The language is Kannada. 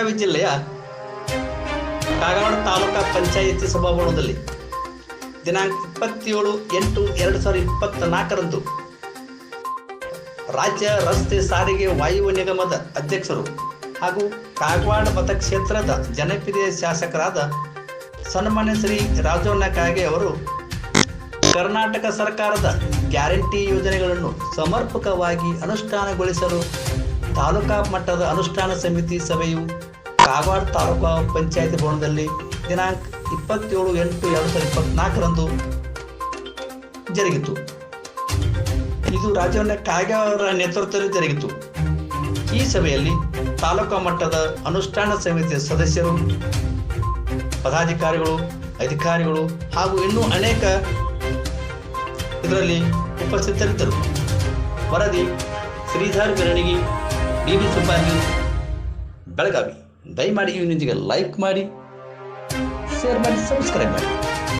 ಬೆಳಗಾವಿ ಜಿಲ್ಲೆಯ ಕಾಗವಾಡ ತಾಲೂಕಾ ಪಂಚಾಯಿತಿ ಸಭಾಭವನದಲ್ಲಿ ದಿನಾಂಕ 27/8/2024ರಂದು ರಾಜ್ಯ ರಸ್ತೆ ಸಾರಿಗೆ ವಾಯು ನಿಗಮದ ಅಧ್ಯಕ್ಷರು ಹಾಗೂ ಕಾಗವಾಡ ಮತಕ್ಷೇತ್ರದ ಜನಪ್ರಿಯ ಶಾಸಕರಾದ ಸನ್ಮಾನ್ಯ ಶ್ರೀ ರಾಜಣ್ಣ ಕಾಗೆ ಅವರು ಕರ್ನಾಟಕ ಸರ್ಕಾರದ ಗ್ಯಾರಂಟಿ ಯೋಜನೆಗಳನ್ನು ಸಮರ್ಪಕವಾಗಿ ಅನುಷ್ಠಾನಗೊಳಿಸಲು ತಾಲೂಕಾ ಮಟ್ಟದ ಅನುಷ್ಠಾನ ಸಮಿತಿ ಸಭೆಯು ಕಾಗವಾಡ ತಾಲೂಕಾ ಪಂಚಾಯಿತಿ ಭವನದಲ್ಲಿ ದಿನಾಂಕ 27/8/2024ರಂದು ಜರುಗಿತು. ಇದು ರಾಜಣ್ಣ ಕಾಗೆ ಅವರ ನೇತೃತ್ವದಲ್ಲಿ ಜರುಗಿತು. ಈ ಸಭೆಯಲ್ಲಿ ತಾಲೂಕಾ ಮಟ್ಟದ ಅನುಷ್ಠಾನ ಸಮಿತಿಯ ಸದಸ್ಯರು, ಪದಾಧಿಕಾರಿಗಳು, ಅಧಿಕಾರಿಗಳು ಹಾಗೂ ಇನ್ನೂ ಅನೇಕ ಇದರಲ್ಲಿ ಉಪಸ್ಥಿತರಿದ್ದರು. ವರದಿ Sridhar Beranigi, DB super news, Belagavi. ದಯಮಾಡಿ ಈ ನ್ಯೂಸ್ಗೆ ಲೈಕ್ ಮಾಡಿ, ಶೇರ್ ಮಾಡಿ, ಸಬ್ಸ್ಕ್ರೈಬ್ ಮಾಡಿ.